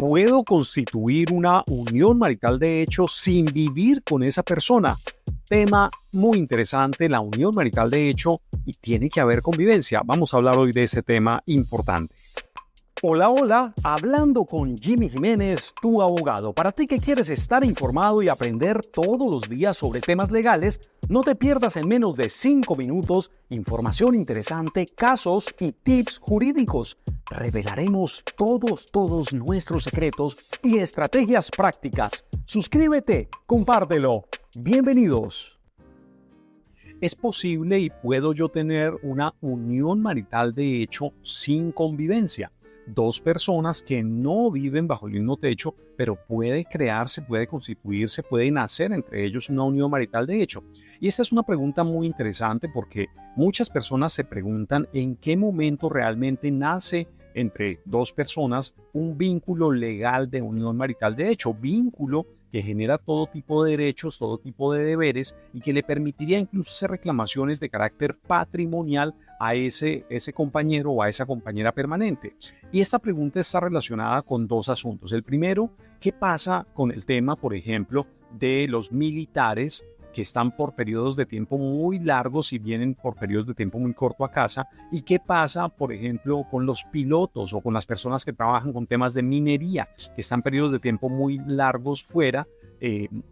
¿Puedo constituir una unión marital de hecho sin vivir con esa persona? Tema muy interesante, la unión marital de hecho, y tiene que haber convivencia. Vamos a hablar hoy de ese tema importante. Hola, hola, hablando con Jimmy Jiménez, tu abogado. Para ti que quieres estar informado y aprender todos los días sobre temas legales, no te pierdas en menos de 5 minutos información interesante, casos y tips jurídicos. Revelaremos todos nuestros secretos y estrategias prácticas. Suscríbete, compártelo. Bienvenidos. ¿Es posible y puedo yo tener una unión marital de hecho sin convivencia? Dos personas que no viven bajo el mismo techo, pero puede crearse, puede constituirse, puede nacer entre ellos una unión marital de hecho. Y esta es una pregunta muy interesante porque muchas personas se preguntan en qué momento realmente nace entre dos personas un vínculo legal de unión marital de hecho, vínculo que genera todo tipo de derechos, todo tipo de deberes y que le permitiría incluso hacer reclamaciones de carácter patrimonial a ese compañero o a esa compañera permanente. Y esta pregunta está relacionada con dos asuntos. El primero, ¿qué pasa con el tema, por ejemplo, de los militares que están por periodos de tiempo muy largos y vienen por periodos de tiempo muy corto a casa? ¿Y qué pasa, por ejemplo, con los pilotos o con las personas que trabajan con temas de minería, que están periodos de tiempo muy largos fuera?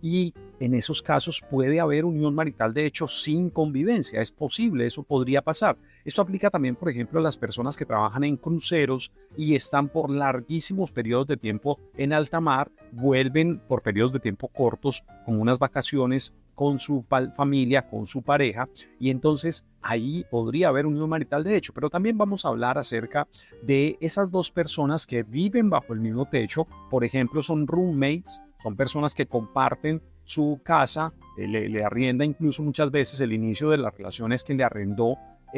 Y en esos casos puede haber unión marital de hecho sin convivencia. Es posible, eso podría pasar. Esto aplica también, por ejemplo, a las personas que trabajan en cruceros y están por larguísimos periodos de tiempo en alta mar, vuelven por periodos de tiempo cortos, como unas vacaciones, con su familia, con su pareja, y entonces ahí podría haber unión marital de hecho. Pero también vamos a hablar acerca de esas dos personas que viven bajo el mismo techo. Por ejemplo, son roommates, son personas que comparten su casa, le arrienda incluso muchas veces el inicio de la relación es que le arrendó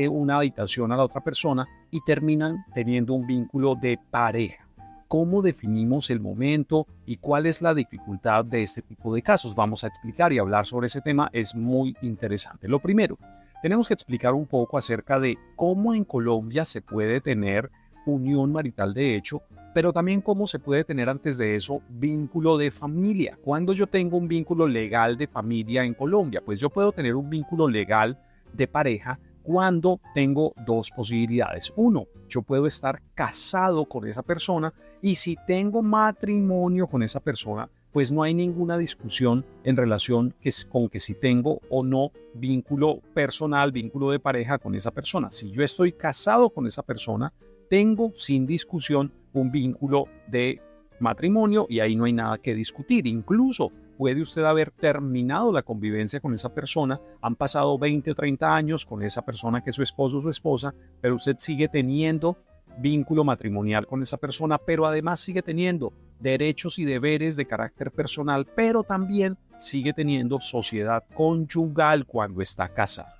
una habitación a la otra persona y terminan teniendo un vínculo de pareja. ¿Cómo definimos el momento y cuál es la dificultad de este tipo de casos? Vamos a explicar y hablar sobre ese tema, es muy interesante. Lo primero, tenemos que explicar un poco acerca de cómo en Colombia se puede tener unión marital de hecho, pero también cómo se puede tener antes de eso vínculo de familia. Cuando yo tengo un vínculo legal de familia en Colombia, pues yo puedo tener un vínculo legal de pareja cuando tengo dos posibilidades. Uno, yo puedo estar casado con esa persona y si tengo matrimonio con esa persona, pues no hay ninguna discusión en relación con que si tengo o no vínculo personal, vínculo de pareja con esa persona. Si yo estoy casado con esa persona, tengo sin discusión un vínculo de matrimonio y ahí no hay nada que discutir. Incluso puede usted haber terminado la convivencia con esa persona, han pasado 20 o 30 años con esa persona que es su esposo o su esposa, pero usted sigue teniendo vínculo matrimonial con esa persona, pero además sigue teniendo derechos y deberes de carácter personal, pero también sigue teniendo sociedad conyugal cuando está casado.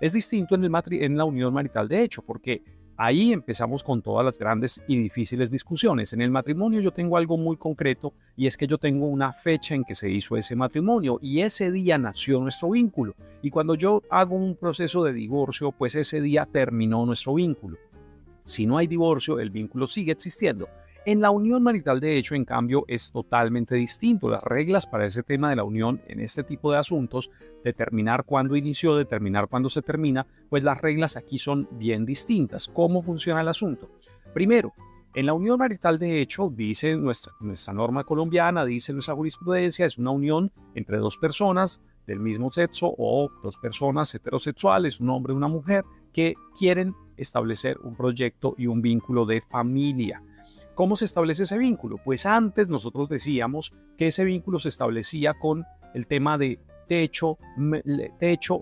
Es distinto en la unión marital de hecho, porque ahí empezamos con todas las grandes y difíciles discusiones. En el matrimonio yo tengo algo muy concreto y es que yo tengo una fecha en que se hizo ese matrimonio y ese día nació nuestro vínculo. Y cuando yo hago un proceso de divorcio, pues ese día terminó nuestro vínculo. Si no hay divorcio, el vínculo sigue existiendo. En la unión marital de hecho, en cambio, es totalmente distinto. Las reglas para ese tema de la unión en este tipo de asuntos, determinar cuándo inició, determinar cuándo se termina, pues las reglas aquí son bien distintas. ¿Cómo funciona el asunto? Primero, en la unión marital de hecho, dice nuestra norma colombiana, dice nuestra jurisprudencia, es una unión entre dos personas del mismo sexo o dos personas heterosexuales, un hombre y una mujer, que quieren establecer un proyecto y un vínculo de familia. ¿Cómo se establece ese vínculo? Pues antes nosotros decíamos que ese vínculo se establecía con el tema de techo,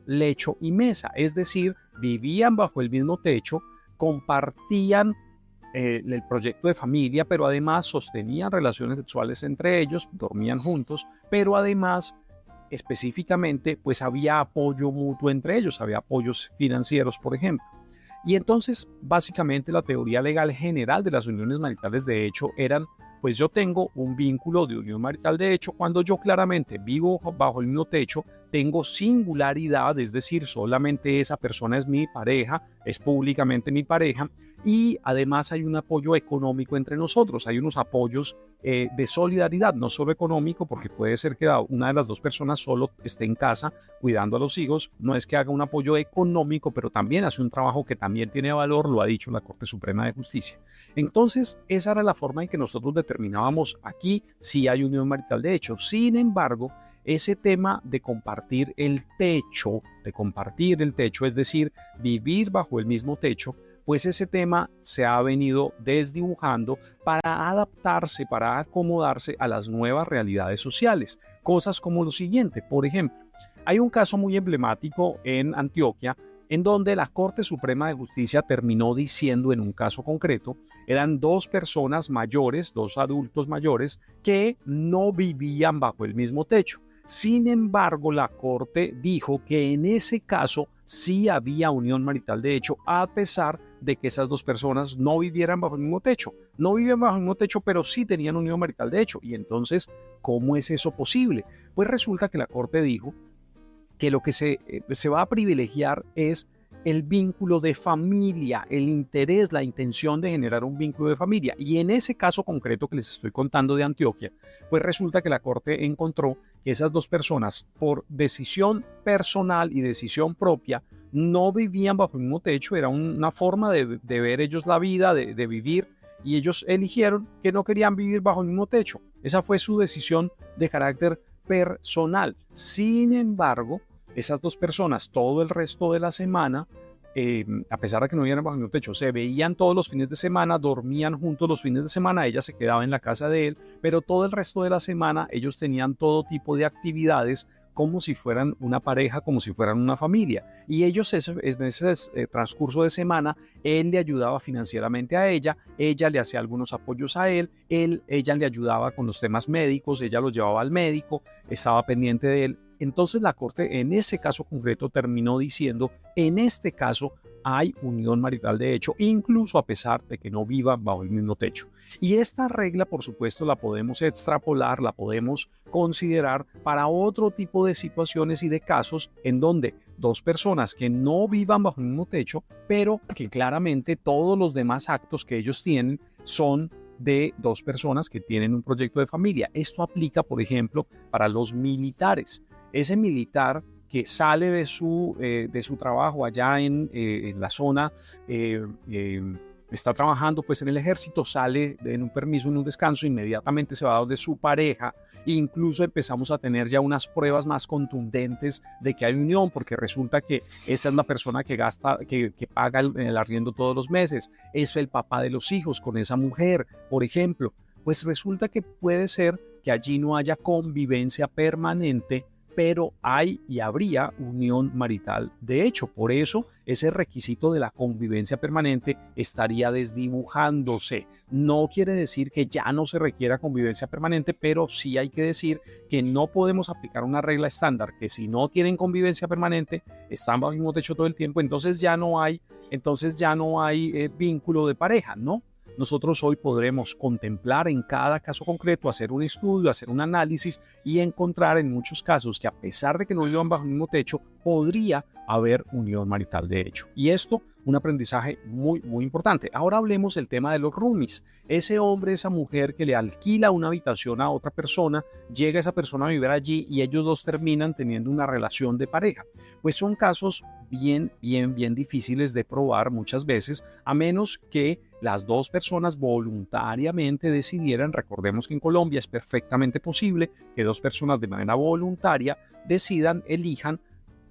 lecho y mesa. Es decir, vivían bajo el mismo techo, compartían el proyecto de familia, pero además sostenían relaciones sexuales entre ellos, dormían juntos, pero además específicamente pues había apoyo mutuo entre ellos, había apoyos financieros, por ejemplo. Y entonces, básicamente, la teoría legal general de las uniones maritales de hecho eran, pues yo tengo un vínculo de unión marital de hecho cuando yo claramente vivo bajo el mismo techo, tengo singularidad, es decir, solamente esa persona es mi pareja, es públicamente mi pareja, y además hay un apoyo económico entre nosotros, hay unos apoyos de solidaridad, no solo económico, porque puede ser que una de las dos personas solo esté en casa cuidando a los hijos, no es que haga un apoyo económico, pero también hace un trabajo que también tiene valor, lo ha dicho la Corte Suprema de Justicia. Entonces, esa era la forma en que nosotros determinábamos aquí si hay unión marital de hecho. Sin embargo, ese tema de compartir el techo, es decir, vivir bajo el mismo techo, pues ese tema se ha venido desdibujando para adaptarse, para acomodarse a las nuevas realidades sociales. Cosas como lo siguiente, por ejemplo, hay un caso muy emblemático en Antioquia en donde la Corte Suprema de Justicia terminó diciendo en un caso concreto, eran dos personas mayores, dos adultos mayores, que no vivían bajo el mismo techo. Sin embargo, la Corte dijo que en ese caso sí había unión marital de hecho, a pesar de que esas dos personas no vivieran bajo el mismo techo. No vivían bajo el mismo techo, pero sí tenían unión marital de hecho. Y entonces, ¿cómo es eso posible? Pues resulta que la Corte dijo que lo que se va a privilegiar es el vínculo de familia, el interés, la intención de generar un vínculo de familia. Y en ese caso concreto que les estoy contando de Antioquia, pues resulta que la Corte encontró que esas dos personas, por decisión personal y decisión propia, no vivían bajo el mismo techo, era una forma de ver ellos la vida, de vivir, y ellos eligieron que no querían vivir bajo el mismo techo. Esa fue su decisión de carácter personal. Sin embargo, esas dos personas todo el resto de la semana, a pesar de que no vivieran bajo el mismo techo, se veían todos los fines de semana, dormían juntos los fines de semana, ella se quedaba en la casa de él, pero todo el resto de la semana ellos tenían todo tipo de actividades como si fueran una pareja, como si fueran una familia. Y ellos en ese transcurso de semana, él le ayudaba financieramente a ella le hacía algunos apoyos a ella le ayudaba con los temas médicos, ella lo llevaba al médico, estaba pendiente de él. Entonces la Corte en ese caso concreto terminó diciendo, en este caso hay unión marital de hecho, incluso a pesar de que no vivan bajo el mismo techo. Y esta regla, por supuesto, la podemos extrapolar, la podemos considerar para otro tipo de situaciones y de casos en donde dos personas que no vivan bajo el mismo techo, pero que claramente todos los demás actos que ellos tienen son de dos personas que tienen un proyecto de familia. Esto aplica, por ejemplo, para los militares. Ese militar que sale de su trabajo allá en la zona, está trabajando pues en el ejército, sale en un permiso, en un descanso, inmediatamente se va donde su pareja, e incluso empezamos a tener ya unas pruebas más contundentes de que hay unión, porque resulta que esa es la persona que gasta, que paga el arriendo todos los meses, es el papá de los hijos con esa mujer, por ejemplo. Pues resulta que puede ser que allí no haya convivencia permanente, pero hay y habría unión marital de hecho. Por eso ese requisito de la convivencia permanente estaría desdibujándose. No quiere decir que ya no se requiera convivencia permanente, pero sí hay que decir que no podemos aplicar una regla estándar, que si no tienen convivencia permanente, están bajo el mismo techo todo el tiempo, entonces ya no hay vínculo de pareja, ¿no? Nosotros hoy podremos contemplar en cada caso concreto, hacer un estudio, hacer un análisis y encontrar en muchos casos que a pesar de que no vivan bajo el mismo techo, podría haber unión marital de hecho. Y esto, un aprendizaje muy, muy importante. Ahora hablemos del tema de los roomies. Ese hombre, esa mujer que le alquila una habitación a otra persona, llega esa persona a vivir allí y ellos dos terminan teniendo una relación de pareja. Pues son casos bien difíciles de probar muchas veces, a menos que las dos personas voluntariamente decidieran. Recordemos que en Colombia es perfectamente posible que dos personas de manera voluntaria elijan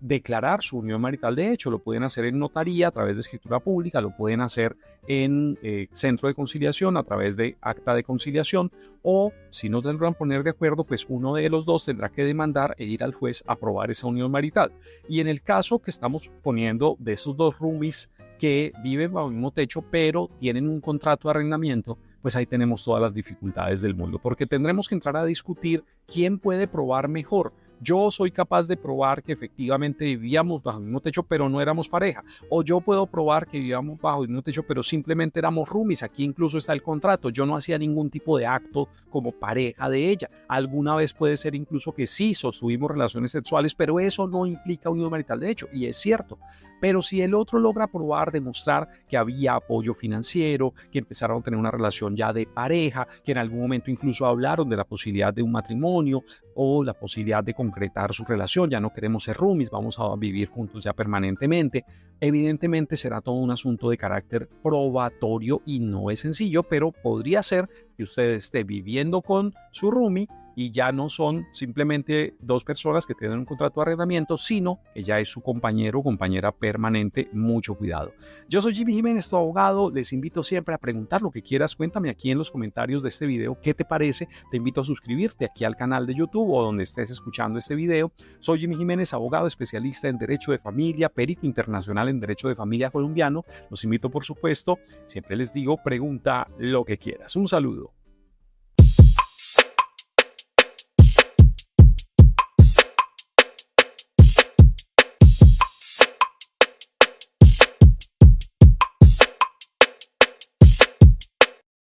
declarar su unión marital de hecho. Lo pueden hacer en notaría a través de escritura pública, lo pueden hacer en centro de conciliación a través de acta de conciliación, o si no se logran poner de acuerdo, pues uno de los dos tendrá que demandar e ir al juez a aprobar esa unión marital. Y en el caso que estamos poniendo de esos dos roomies que viven bajo el mismo techo pero tienen un contrato de arrendamiento, pues ahí tenemos todas las dificultades del mundo, porque tendremos que entrar a discutir quién puede probar mejor. yo soy capaz de probar que efectivamente vivíamos bajo el mismo techo, pero no éramos pareja. O yo puedo probar que vivíamos bajo el mismo techo, pero simplemente éramos roomies. Aquí incluso está el contrato. Yo no hacía ningún tipo de acto como pareja de ella. Alguna vez puede ser incluso que sí sostuvimos relaciones sexuales, pero eso no implica unión marital de hecho. Y es cierto. Pero si el otro logra probar, demostrar que había apoyo financiero, que empezaron a tener una relación ya de pareja, que en algún momento incluso hablaron de la posibilidad de un matrimonio o la posibilidad de concretar su relación, ya no queremos ser roomies, vamos a vivir juntos ya permanentemente, evidentemente será todo un asunto de carácter probatorio y no es sencillo, pero podría ser que usted esté viviendo con su roomie y ya no son simplemente dos personas que tienen un contrato de arrendamiento, sino que ya es su compañero o compañera permanente. Mucho cuidado. Yo soy Jimmy Jiménez, tu abogado. Les invito siempre a preguntar lo que quieras. Cuéntame aquí en los comentarios de este video qué te parece. Te invito a suscribirte aquí al canal de YouTube o donde estés escuchando este video. Soy Jimmy Jiménez, abogado especialista en Derecho de Familia, perito internacional en Derecho de Familia colombiano. Los invito, por supuesto, siempre les digo, pregunta lo que quieras. Un saludo.